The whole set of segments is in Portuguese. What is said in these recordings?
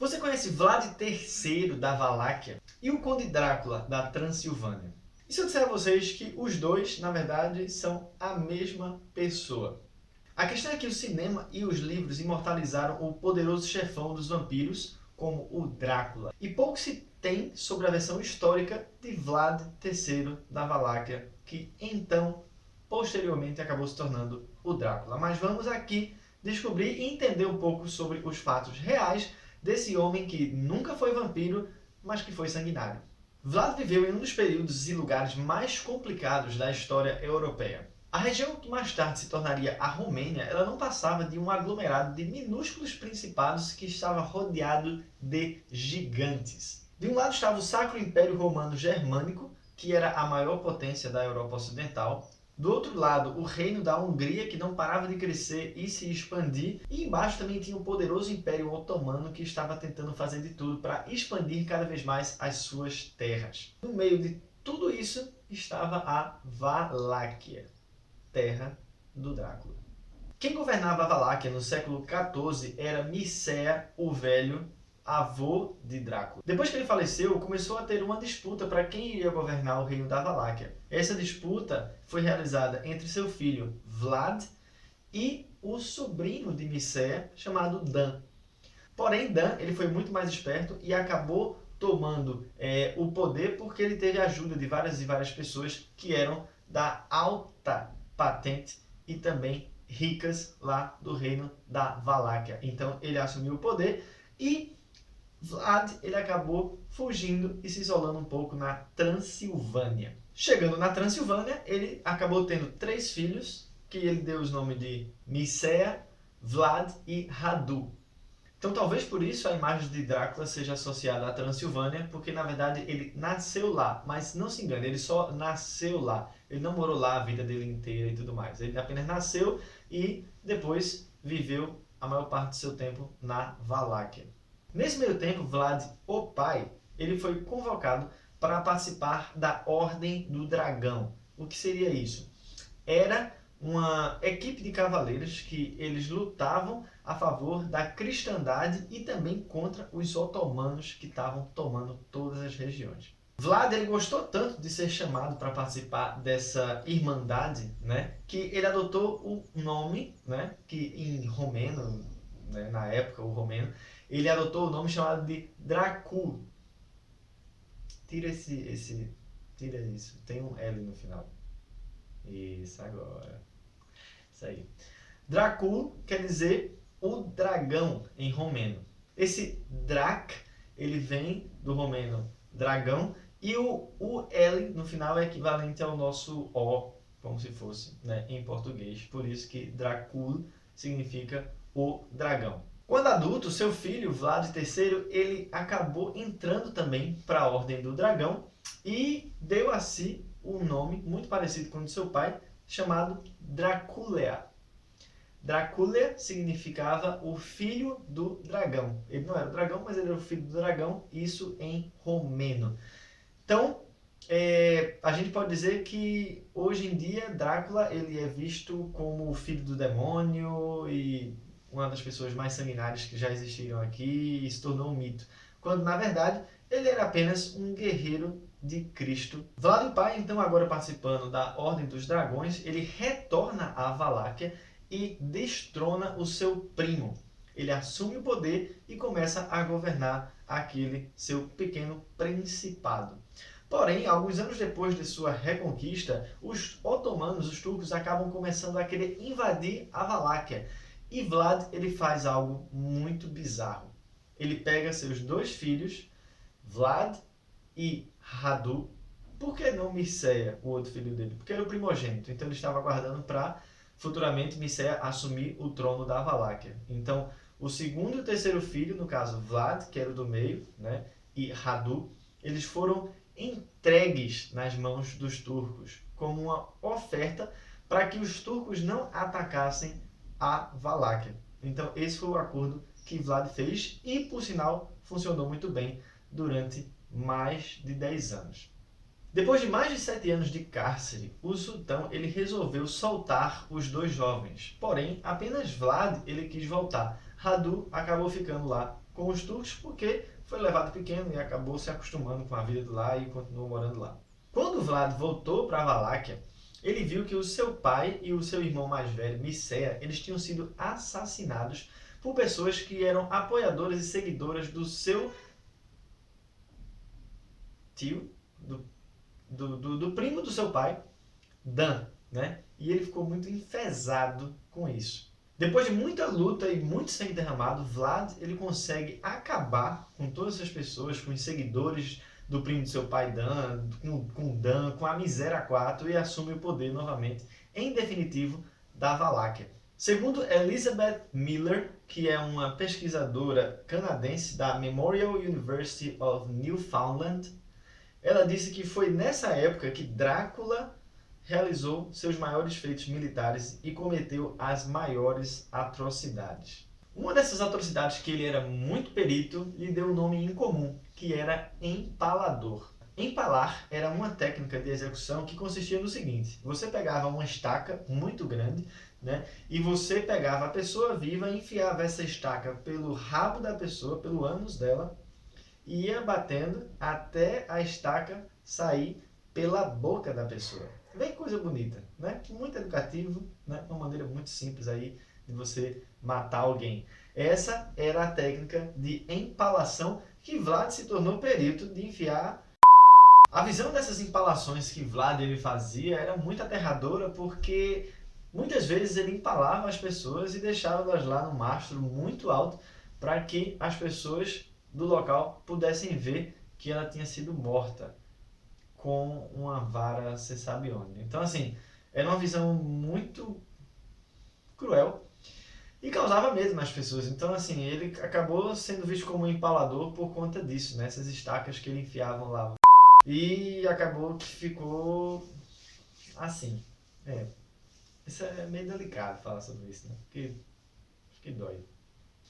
Você conhece Vlad III da Valáquia e o Conde Drácula da Transilvânia? E se eu disser a vocês que os dois, na verdade, são a mesma pessoa? A questão é que o cinema e os livros imortalizaram o poderoso chefão dos vampiros como o Drácula. E pouco se tem sobre a versão histórica de Vlad III da Valáquia, que então, posteriormente, acabou se tornando o Drácula. Mas vamos aqui descobrir e entender um pouco sobre os fatos reais desse homem que nunca foi vampiro, mas que foi sanguinário. Vlad viveu em um dos períodos e lugares mais complicados da história europeia. A região que mais tarde se tornaria a Romênia, ela não passava de um aglomerado de minúsculos principados que estava rodeado de gigantes. De um lado estava o Sacro Império Romano Germânico, que era a maior potência da Europa Ocidental. Do outro lado, o reino da Hungria, que não parava de crescer e se expandir. E embaixo também tinha o poderoso Império Otomano, que estava tentando fazer de tudo para expandir cada vez mais as suas terras. No meio de tudo isso estava a Valáquia, terra do Drácula. Quem governava a Valáquia no século XIV era Mircea o Velho, avô de Drácula. Depois que ele faleceu, começou a ter uma disputa para quem iria governar o reino da Valáquia. Essa disputa foi realizada entre seu filho Vlad e o sobrinho de Mircea, chamado Dan. Porém, Dan ele foi muito mais esperto e acabou tomando o poder porque ele teve a ajuda de várias e várias pessoas que eram da alta patente e também ricas lá do reino da Valáquia. Então ele assumiu o poder e Vlad ele acabou fugindo e se isolando um pouco na Transilvânia. Chegando na Transilvânia, ele acabou tendo 3 filhos, que ele deu os nomes de Mircea, Vlad e Radu. Então talvez por isso a imagem de Drácula seja associada à Transilvânia, porque na verdade ele nasceu lá, mas não se engane, ele só nasceu lá. Ele não morou lá a vida dele inteira e tudo mais. Ele apenas nasceu e depois viveu a maior parte do seu tempo na Valáquia. Nesse meio tempo, Vlad, o pai, ele foi convocado para participar da Ordem do Dragão. O que seria isso? Era uma equipe de cavaleiros que eles lutavam a favor da cristandade e também contra os otomanos que estavam tomando todas as regiões. Vlad ele gostou tanto de ser chamado para participar dessa irmandade, né, que ele adotou o nome, né, que em romeno, né, na época o romeno, ele adotou o nome chamado de Dracul. Tira tira isso, tem um L no final. Isso, agora. Isso aí. Dracul quer dizer o dragão em romeno. Esse drac, ele vem do romeno dragão e o L no final é equivalente ao nosso O, como se fosse, né, em português. Por isso que Dracul significa o dragão. Quando adulto, seu filho, Vlad III, ele acabou entrando também para a Ordem do Dragão e deu a si um nome muito parecido com o de seu pai, chamado Draculea. Draculea significava o filho do dragão. Ele não era o dragão, mas ele era o filho do dragão, isso em romeno. Então, a gente pode dizer que hoje em dia Drácula ele é visto como o filho do demônio e uma das pessoas mais sanguinárias que já existiram aqui e se tornou um mito. Quando, na verdade, ele era apenas um guerreiro de Cristo. Vlad o pai, então, agora participando da Ordem dos Dragões, ele retorna à Valáquia e destrona o seu primo. Ele assume o poder e começa a governar aquele seu pequeno principado. Porém, alguns anos depois de sua reconquista, os otomanos, os turcos, acabam começando a querer invadir a Valáquia. E Vlad ele faz algo muito bizarro. Ele pega seus 2 filhos, Vlad e Radu. Por que não Mircea, o outro filho dele? Porque era o primogênito. Então ele estava aguardando para futuramente Mircea assumir o trono da Valáquia. Então o segundo e o terceiro filho, no caso Vlad, que era o do meio, né, e Radu, eles foram entregues nas mãos dos turcos como uma oferta para que os turcos não atacassem a Valáquia. Então esse foi o acordo que Vlad fez e, por sinal, funcionou muito bem durante mais de 10 anos. Depois de mais de 7 anos de cárcere, o sultão ele resolveu soltar os 2 jovens. Porém, apenas Vlad ele quis voltar. Radu acabou ficando lá com os turcos porque foi levado pequeno e acabou se acostumando com a vida de lá e continuou morando lá. Quando Vlad voltou para a Valáquia, ele viu que o seu pai e o seu irmão mais velho, Mircea, eles tinham sido assassinados por pessoas que eram apoiadoras e seguidoras do seu tio, do primo do seu pai, Dan, né? E ele ficou muito enfesado com isso. Depois de muita luta e muito sangue derramado, Vlad ele consegue acabar com todas essas pessoas, com os seguidores do primo de seu pai Dan, com Dan, com a Miséria 4 e assume o poder novamente, em definitivo, da Valáquia. Segundo Elizabeth Miller, que é uma pesquisadora canadense da Memorial University of Newfoundland, ela disse que foi nessa época que Drácula realizou seus maiores feitos militares e cometeu as maiores atrocidades. Uma dessas atrocidades que ele era muito perito lhe deu um nome incomum, que era empalador. Empalar era uma técnica de execução que consistia no seguinte: você pegava uma estaca muito grande, né, e você pegava a pessoa viva e enfiava essa estaca pelo rabo da pessoa, pelo ânus dela, e ia batendo até a estaca sair pela boca da pessoa. Vem coisa bonita, né? Muito educativo, né? Uma maneira muito simples aí de você matar alguém. Essa era a técnica de empalação que Vlad se tornou perito de enfiar. A visão dessas empalações que Vlad ele fazia era muito aterradora porque muitas vezes ele empalava as pessoas e deixava elas lá no mastro muito alto para que as pessoas do local pudessem ver que ela tinha sido morta com uma vara, você sabe onde. Então, assim, era uma visão muito cruel e causava medo nas pessoas. Então, assim, ele acabou sendo visto como um empalador por conta disso, né? Essas estacas que ele enfiava lá. E acabou que ficou assim. Isso é meio delicado falar sobre isso, né? Porque acho que dói.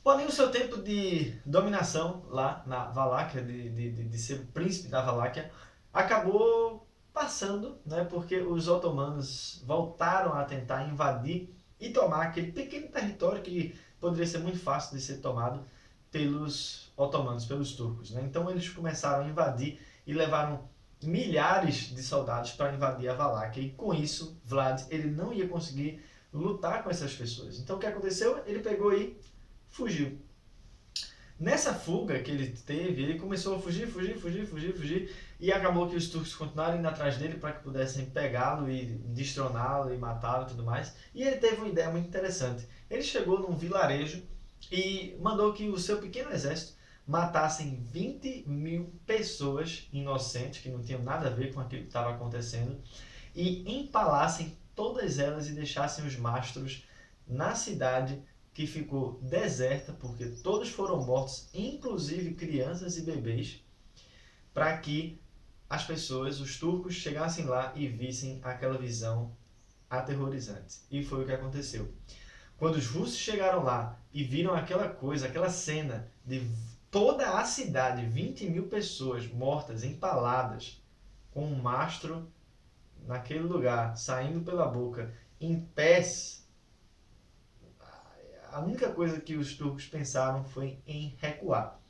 Porém, o seu tempo de dominação lá na Valáquia, de ser o príncipe da Valáquia, acabou passando, né, porque os otomanos voltaram a tentar invadir e tomar aquele pequeno território que poderia ser muito fácil de ser tomado pelos otomanos, pelos turcos, né? Então eles começaram a invadir e levaram milhares de soldados para invadir a Valáquia e com isso Vlad ele não ia conseguir lutar com essas pessoas. Então o que aconteceu? Ele pegou e fugiu. Nessa fuga que ele teve, ele começou a fugir, e acabou que os turcos continuaram indo atrás dele para que pudessem pegá-lo e destroná-lo e matá-lo e tudo mais. E ele teve uma ideia muito interessante. Ele chegou num vilarejo e mandou que o seu pequeno exército matassem 20.000 pessoas inocentes, que não tinham nada a ver com aquilo que estava acontecendo, e empalassem todas elas e deixassem os mastros na cidade que ficou deserta, porque todos foram mortos, inclusive crianças e bebês, para que as pessoas, os turcos, chegassem lá e vissem aquela visão aterrorizante. E foi o que aconteceu. Quando os russos chegaram lá e viram aquela coisa, aquela cena de toda a cidade, 20.000 pessoas mortas, empaladas, com um mastro naquele lugar, saindo pela boca, em pés, a única coisa que os turcos pensaram foi em recuar.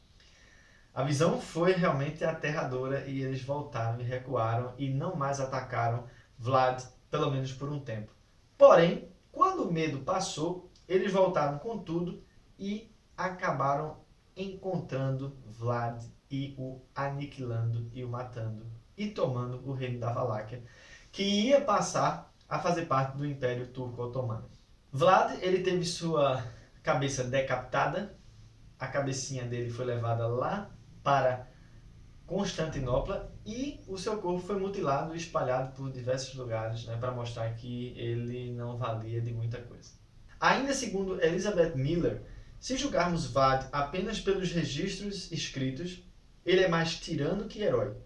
A visão foi realmente aterradora e eles voltaram e recuaram e não mais atacaram Vlad, pelo menos por um tempo. Porém, quando o medo passou, eles voltaram com tudo e acabaram encontrando Vlad e o aniquilando e o matando e tomando o reino da Valáquia, que ia passar a fazer parte do Império Turco-Otomano. Vlad ele teve sua cabeça decapitada, a cabecinha dele foi levada lá para Constantinopla e o seu corpo foi mutilado e espalhado por diversos lugares, né, para mostrar que ele não valia de muita coisa. Ainda segundo Elizabeth Miller, se julgarmos Vlad apenas pelos registros escritos, ele é mais tirano que herói.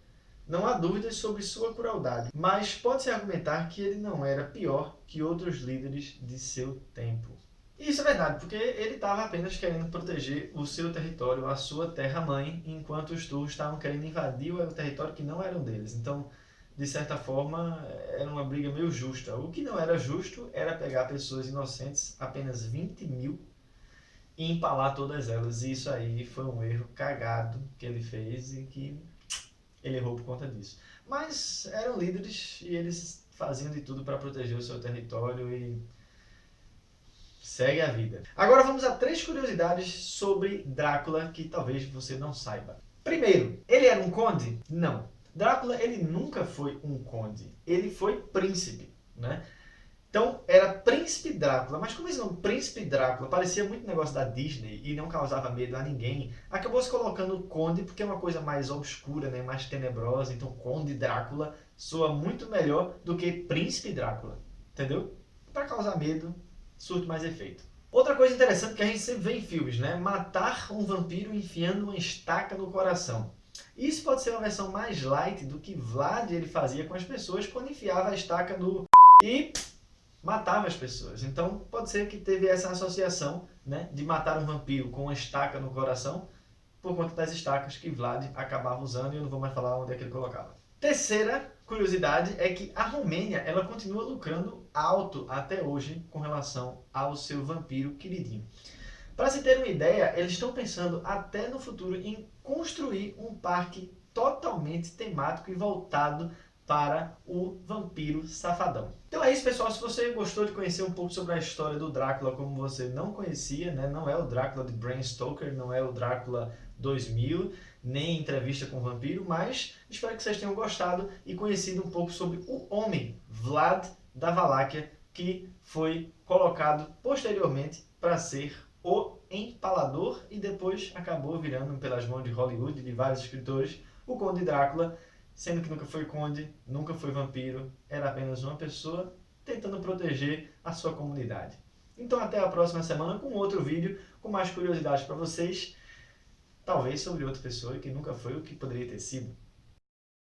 Não há dúvidas sobre sua crueldade, mas pode-se argumentar que ele não era pior que outros líderes de seu tempo. E isso é verdade, porque ele estava apenas querendo proteger o seu território, a sua terra-mãe, enquanto os turcos estavam querendo invadir o território que não era deles. Então, de certa forma, era uma briga meio justa. O que não era justo era pegar pessoas inocentes, apenas 20.000, e empalar todas elas. E isso aí foi um erro cagado que ele fez e que ele errou por conta disso. Mas eram líderes e eles faziam de tudo para proteger o seu território e segue a vida. Agora vamos a 3 curiosidades sobre Drácula que talvez você não saiba. Primeiro, ele era um conde? Não. Drácula ele nunca foi um conde, ele foi príncipe, né? Então, era Príncipe Drácula, mas como esse nome Príncipe Drácula parecia muito negócio da Disney e não causava medo a ninguém, acabou se colocando Conde porque é uma coisa mais obscura, né, mais tenebrosa, então Conde Drácula soa muito melhor do que Príncipe Drácula, entendeu? Para causar medo, surte mais efeito. Outra coisa interessante que a gente sempre vê em filmes, né, matar um vampiro enfiando uma estaca no coração. Isso pode ser uma versão mais light do que Vlad ele fazia com as pessoas quando enfiava a estaca no... e matava as pessoas. Então pode ser que teve essa associação, né, de matar um vampiro com uma estaca no coração por conta das estacas que Vlad acabava usando e eu não vou mais falar onde é que ele colocava. Terceira curiosidade é que a Romênia ela continua lucrando alto até hoje com relação ao seu vampiro queridinho. Para se ter uma ideia, eles estão pensando até no futuro em construir um parque totalmente temático e voltado para o vampiro safadão. Então é isso, pessoal. Se você gostou de conhecer um pouco sobre a história do Drácula como você não conhecia, né? Não é o Drácula de Bram Stoker, não é o Drácula 2000, nem Entrevista com o Vampiro, mas espero que vocês tenham gostado e conhecido um pouco sobre o homem Vlad da Valáquia, que foi colocado posteriormente para ser o Empalador e depois acabou virando, pelas mãos de Hollywood e de vários escritores, o Conde Drácula, sendo que nunca foi conde, nunca foi vampiro, era apenas uma pessoa tentando proteger a sua comunidade. Então até a próxima semana com outro vídeo, com mais curiosidades para vocês, talvez sobre outra pessoa que nunca foi o que poderia ter sido.